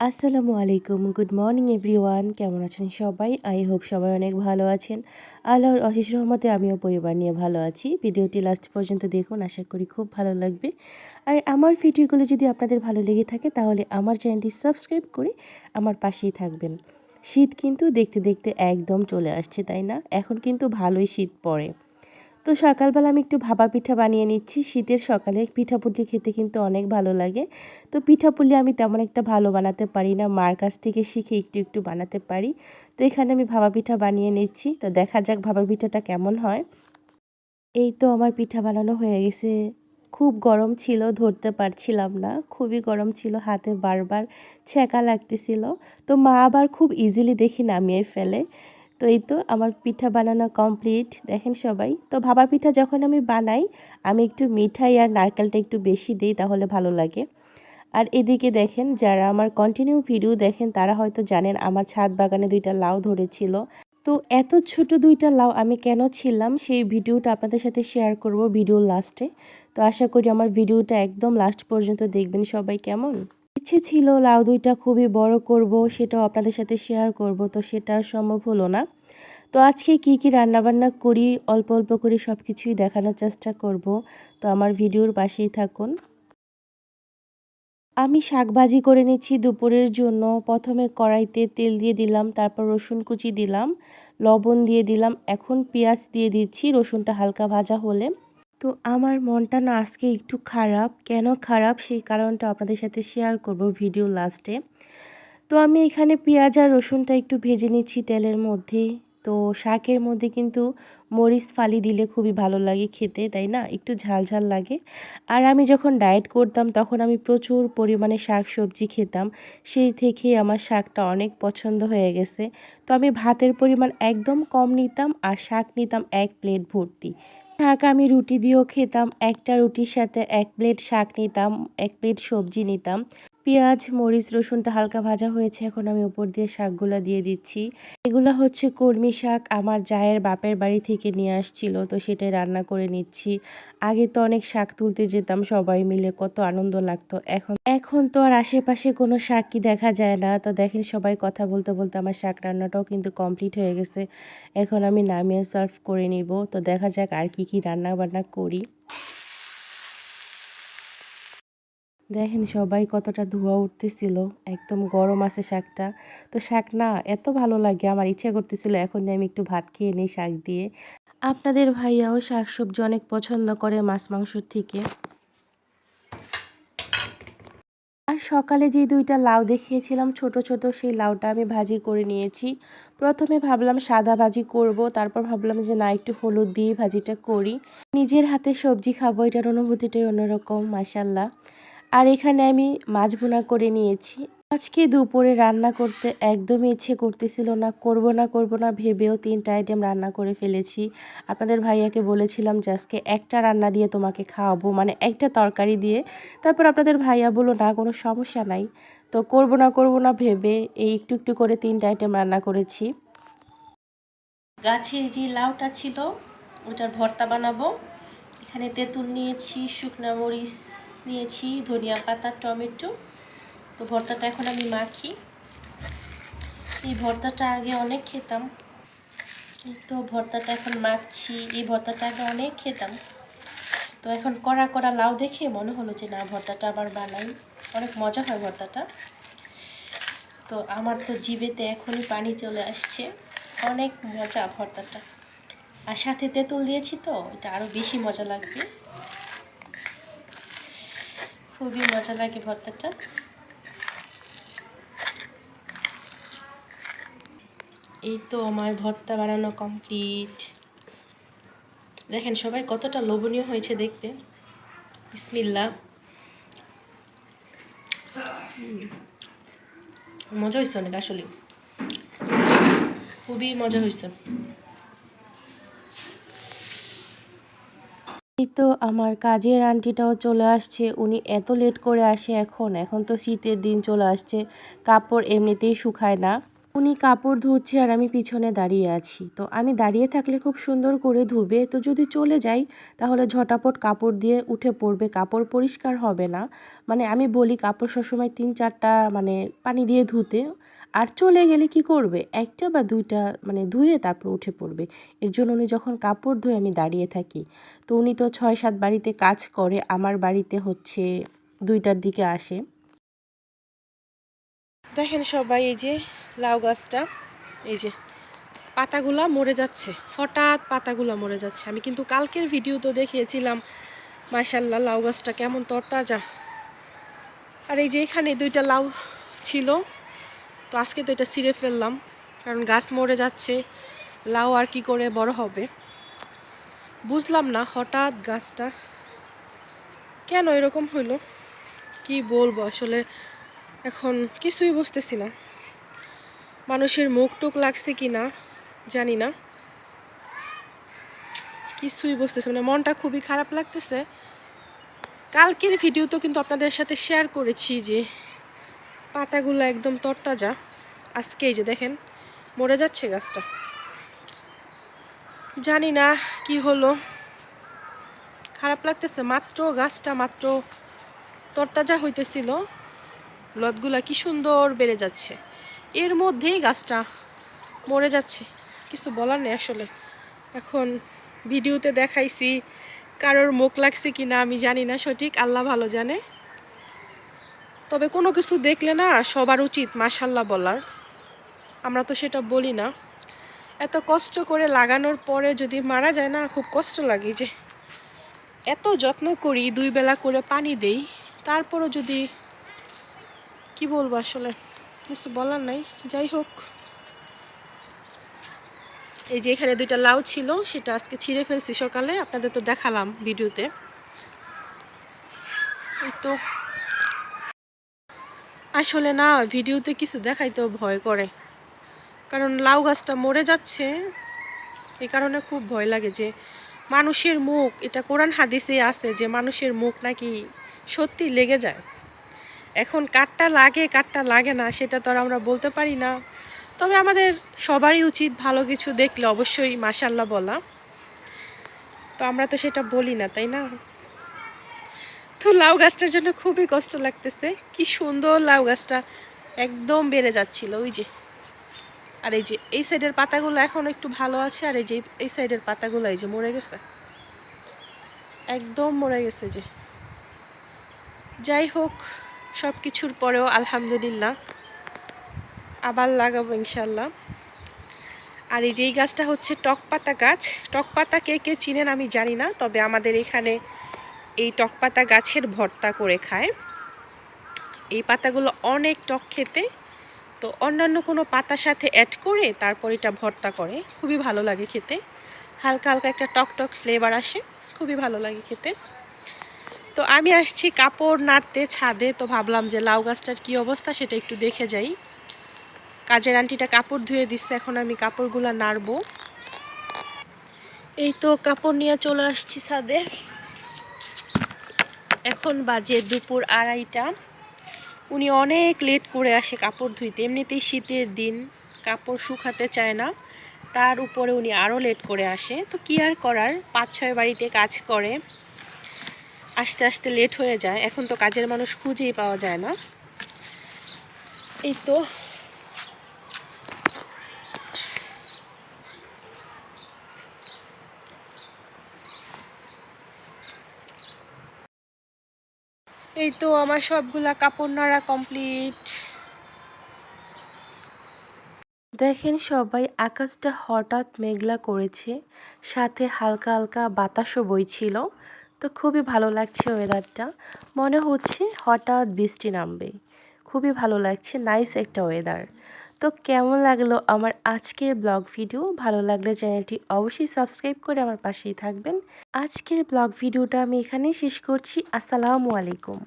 আসসালামু আলাইকুম, good morning everyone. কেমন আছেন সবাই? আই হোপ সবাই অনেক ভালো আছেন। আল্লাহর অশেষ রহমতে আমিও পরিবার নিয়ে ভালো আছি। ভিডিওটি লাস্ট পর্যন্ত দেখুন, আশা করি খুব ভালো লাগবে। আর আমার ভিডিওগুলো যদি আপনাদের ভালো লেগে থাকে তাহলে আমার চ্যানেলটি সাবস্ক্রাইব করে আমার পাশেই থাকবেন। শীত কিন্তু দেখতে দেখতে একদম চলে আসছে, তাই না? এখন কিন্তু ভালোই শীত পড়ে। তো সকালবেলা আমি একটু ভাপা পিঠা বানিয়ে নিচ্ছি। শীতের সকালে পিঠাপুলি খেতে কিন্তু অনেক ভালো লাগে। তো পিঠাপুলি আমি তেমন একটা ভালো বানাতে পারি না, মার কাছ থেকে শিখে একটু একটু বানাতে পারি। তো এখানে আমি ভাপা পিঠা বানিয়ে নিচ্ছি। তো দেখা যাক ভাপা পিঠাটা কেমন হয়। এই তো আমার পিঠা বানানো হয়ে গেছে। খুব গরম ছিল, ধরতে পারছিলাম না। খুবই গরম ছিল, হাতে বারবার ছ্যাঁকা লাগতেছিল। তো মা আবার খুব ইজিলি দেখি নামিয়ে ফেলে। তো এই তো আমার পিঠা বানানো কমপ্লিট, দেখেন সবাই। তো ভাপা পিঠা যখন আমি বানাই, আমি একটু মিঠাই আর নারকেলটা একটু বেশি দিই, তাহলে ভালো লাগে। আর এদিকে দেখেন, যারা আমার কন্টিনিউ ভিডিও দেখেন তারা হয়তো জানেন আমার ছাদ বাগানে 2টা লাউ ধরেছিল। তো এত ছোট 2টা লাউ আমি কেন ছিলাম সেই ভিডিওটা আপনাদের সাথে শেয়ার করব ভিডিওর লাস্টে। তো আশা করি আমার ভিডিওটা একদম লাস্ট পর্যন্ত দেখবেন সবাই। কেমন ইচ্ছে ছিল লাউ 2টা খুবই বড় করব, সেটাও আপনাদের সাথে শেয়ার করব, তো সেটা সম্ভব হলো না। তো আজকে কি কি রান্নাবান্না করি অল্প অল্প করে সব কিছুই দেখানোর চেষ্টা করব। তো আমার ভিডিওর পাশেই থাকুন। আমি শাক ভাজি করে নিচ্ছি দুপুরের জন্য। প্রথমে কড়াইতে তেল দিয়ে দিলাম, তারপর রসুন কুচি দিলাম, লবণ দিয়ে দিলাম, এখন পেঁয়াজ দিয়ে দিচ্ছি রসুনটা হালকা ভাজা হলে। তো আমার মনটা না আজকে একটু খারাপ। কেন খারাপ সেই কারণটা আপনাদের সাথে শেয়ার করব ভিডিও লাস্টে। তো আমি এখানে পেঁয়াজ আর রসুনটা একটু ভেজে নিচ্ছি তেলের মধ্যে। তো শাকের মধ্যে কিন্তু মরিচ ফালি দিলে খুবই ভালো লাগে খেতে, তাই না? একটু ঝাল ঝাল লাগে। আর আমি যখন ডায়েট করতাম তখন আমি প্রচুর পরিমাণে শাক সবজি খেতাম। সেই থেকেই আমার শাকটা অনেক পছন্দ হয়ে গেছে। তো আমি ভাতের পরিমাণ একদম কম নিতাম আর শাক নিতাম 1 প্লেট ভর্তি। শাক আমি রুটি দিয়েও খেতাম। একটা রুটির সাথে 1 প্লেট শাক নিতাম, 1 প্লেট সবজি নিতাম। পেঁয়াজ, মরিচ, রসুনটা হালকা ভাজা হয়েছে, এখন আমি উপর দিয়ে শাকগুলা দিয়ে দিচ্ছি। এগুলা হচ্ছে কলমি শাক, আমার জায়ের বাপের বাড়ি থেকে নিয়ে আসছিল, তো সেটাই রান্না করে নিচ্ছি। আগে তো অনেক শাক তুলতে যেতাম সবাই মিলে, কত আনন্দ লাগতো। এখন এখন তো আর আশেপাশে কোনো শাকই দেখা যায় না। তো দেখেন সবাই কথা বলতে বলতে আমার শাক রান্নাটাও কিন্তু কমপ্লিট হয়ে গেছে। এখন আমি নামিয়ে সার্ভ করে নিব। তো দেখা যাক আর কি কি রান্না বান্না করি। দেখেন সবাই কতটা ধোঁয়া উঠতেছিল, একদম গরম আছে শাকটা। তো শাক না এত ভালো লাগে, আমার ইচ্ছা করতেছিল এখন আমি একটু ভাত খেয়ে নিই শাক দিয়ে। আপনাদের ভাইয়াও শাক সবজি অনেক পছন্দ করে মাছ মাংসর থেকে। আর সকালে যে 2টা লাউ দেখিয়েছিলাম ছোট ছোট, সেই লাউটা আমি ভাজি করে নিয়েছি। প্রথমে ভাবলাম সাদা ভাজি করব, তারপর ভাবলাম যে না, একটু হলুদ দিয়ে ভাজিটা করি। নিজের হাতে সবজি খাবো, এটার অনুভূতিটাই অন্যরকম, মাশাল্লাহ। আর এখানে আমি মাছ ভুনা করে নিয়েছি। আজকে দুপুরে রান্না করতে একদমই ইচ্ছে করতেছিল না, করব না ভেবেও 3টা আইটেম রান্না করে ফেলেছি। আপনাদের ভাইয়াকে বলেছিলাম যে আজকে একটা রান্না দিয়ে তোমাকে খাওয়াবো, মানে একটা তরকারি দিয়ে। তারপর আপনাদের ভাইয়া বলল না, কোনো সমস্যা নাই। তো করব না ভেবে এই একটু একটু করে 3টা আইটেম রান্না করেছি। গাছের যে লাউটা ছিল ওটার ভর্তা বানাবো। এখানে তেঁতুল নিয়েছি, শুকনো মরিচ নিয়েছি, ধনিয়া পাতা, টমেটো। তো ভর্তাটা এখন আমি মাখি। এই ভর্তাটা আগে অনেক খেতাম, তো ভর্তাটা এখন মাখছি। এই ভর্তাটা আগে অনেক খেতাম, তো এখন কড়া কড়া লাউ দেখে মনে হলো যে না, ভর্তাটা আবার বানাই। অনেক মজা হয় ভর্তাটা। তো আমার তো জিভেতে এখনই পানি চলে আসছে, অনেক মজা ভর্তাটা। আর সাথে তেঁতুল দিয়েছি, তো এটা আরও বেশি মজা লাগবে। খুবই মজা লাগে ভর্তাটা। এই তো আমার ভর্তা বানানো কমপ্লিট। দেখেন সবাই কতটা লোভনীয় হয়েছে দেখতে। বিসমিল্লাহ। মজা হয়েছে অনেক, আসলে খুবই মজা হয়েছে। এই তো আমার কাজের আন্টিটাও চলে আসছে। উনি এত লেট করে আসে এখন তো শীতের দিন চলে আসছে, কাপড় এমনিতেই শুকায় না। উনি কাপড় ধুচ্ছে আর আমি পিছনে দাঁড়িয়ে আছি। তো আমি দাঁড়িয়ে থাকলে খুব সুন্দর করে ধুবে, তো যদি চলে যাই তাহলে ঝটাপট কাপড় দিয়ে উঠে পড়বে, কাপড় পরিষ্কার হবে না। মানে আমি বলি কাপড় সবসময় ৩-৪টা মানে পানি দিয়ে ধুতে, আর চলে গেলে কি করবে ১টা বা ২টা মানে ধুয়ে তারপর উঠে পড়বে। এর জন্য উনি যখন কাপড় ধুয়ে আমি দাঁড়িয়ে থাকি। তো উনি তো ৬-৭ বাড়িতে কাজ করে, আমার বাড়িতে হচ্ছে ২টার দিকে আসে। দেখেন সবাই এই যে লাউ গাছটা, এই যে পাতাগুলা মরে যাচ্ছে, হঠাৎ পাতাগুলা মরে যাচ্ছে। আমি কিন্তু কালকের ভিডিও তো দেখিয়েছিলাম মাশাআল্লাহ লাউ গাছটা কেমন তরতাজা। আর এই যে এখানে 2টা লাউ ছিল, তো আজকে তো এটা ছিঁড়ে ফেললাম, কারণ গাছ মরে যাচ্ছে, লাউ আর কি করে বড় হবে বুঝলাম না। হঠাৎ গাছটা কেন এরকম হইলো কি বলবো আসলে, এখন কিছুই বুঝতেছি না। মানুষের মুখ টুক লাগছে কি না জানি না, কিছুই বুঝতেছে মানে মনটা খুবই খারাপ লাগতেছে। কালকের ভিডিও তো কিন্তু আপনাদের সাথে শেয়ার করেছি যে পাতাগুলো একদম তরতাজা, আজকে এই যে দেখেন মরে যাচ্ছে গাছটা। জানি না কি হলো, খারাপ লাগতেছে। মাত্র গাছটা মাত্র তরতাজা হইতেছিল, লতগুলা কি সুন্দর বেড়ে যাচ্ছে, এর মধ্যেই গাছটা মরে যাচ্ছে। কিছু বলার নেই আসলে। এখন ভিডিওতে দেখাইছি, কারোর মুখ লাগছে কি না আমি জানি না, সঠিক আল্লাহ ভালো জানে। তবে কোনো কিছু দেখলে না সবার উচিত মাশাআল্লাহ বলার, আমরা তো সেটা বলি না। এত কষ্ট করে লাগানোর পরে যদি মারা যায় না, খুব কষ্ট লাগে। যে এত যত্ন করি, 2 বেলা করে পানি দেই, তারপরও যদি কি বলবো আসলে, কিছু বলার নাই। যাই হোক, এই যে এখানে 2টা লাউ ছিল, সেটা আজকে ছিঁড়ে ফেলছি সকালে, আপনাদের তো দেখালাম ভিডিওতে। এই তো আসলে না ভিডিওতে কিছু দেখাইতেও ভয় করে, কারণ লাউ গাছটা মরে যাচ্ছে, এই কারণে খুব ভয় লাগে যে মানুষের মুখ, এটা কোরআন হাদিসে আছে যে মানুষের মুখ নাকি সত্যি লেগে যায়। এখন কাটটা লাগে কাটটা লাগে না সেটা তো আর আমরা বলতে পারি না। তবে আমাদের সবারই উচিত ভালো কিছু দেখলে অবশ্যই মাশাআল্লাহ বলা, তো আমরা তো সেটা বলি না, তাই না? তো লাউ গাছটার জন্য খুবই কষ্ট লাগতেছে। কি সুন্দর লাউ গাছটা একদম বেড়ে যাচ্ছিল ওই যে। আর এই যে এই সাইডের পাতাগুলো এখন একটু ভালো আছে, আর এই যে এই সাইডের পাতাগুলো এই যে মরে গেছে, একদম মরে গেছে। যে যাই হোক, সব কিছুর পরেও আলহামদুলিল্লাহ, আবার লাগাবো ইনশাল্লাহ। আর এই যে এই গাছটা হচ্ছে টক পাতা গাছ। টক পাতা কে কে চিনেন আমি জানি না, তবে আমাদের এখানে এই টক পাতা গাছের ভর্তা করে খায়। এই পাতাগুলো অনেক টক খেতে, তো অন্যান্য কোনো পাতার সাথে অ্যাড করে তারপর এটা ভর্তা করে, খুবই ভালো লাগে খেতে। হালকা হালকা একটা টক টক ফ্লেভার আসে, খুবই ভালো লাগে খেতে। তো আমি আসছি কাপড় নাড়তে ছাদে, তো ভাবলাম যে লাউ গাছটার কী অবস্থা সেটা একটু দেখে যাই। কাজের আন্টিটা কাপড় ধুয়ে দিচ্ছে, এখন আমি কাপড়গুলো নাড়বো। এই তো কাপড় নিয়ে চলে আসছি ছাদে। এখন বাজে দুপুর 2:30। উনি অনেক লেট করে আসে কাপড় ধুইতে, এমনিতেই শীতের দিন কাপড় শুকাতে চায় না, তার উপরে উনি আরও লেট করে আসে। তো কী আর করার, 5-6 বাড়িতে কাজ করে, আস্তে আস্তে লেট হয়ে যায়। এখন তো কাজের মানুষ খুঁজেই পাওয়া যায় না। এই তো আমার সবগুলা কাপড় নাড়া কমপ্লিট। দেখেন সবাই, আকাশটা হঠাৎ মেঘলা করেছে, সাথে হালকা হালকা বাতাসও বইছিল। তো খুবই ভালো লাগছে ওয়েদারটা, মনে হচ্ছে হঠাৎ বৃষ্টি নামবে। খুবই ভালো লাগছে, নাইস একটা ওয়েদার। তো কেমন লাগলো আমার আজকের ব্লগ ভিডিও? ভালো লাগলে চ্যানেলটি অবশ্যই সাবস্ক্রাইব করে আমার পাশেই থাকবেন। আজকের ব্লগ ভিডিওটা আমি এখানেই শেষ করছি। আসসালামু আলাইকুম।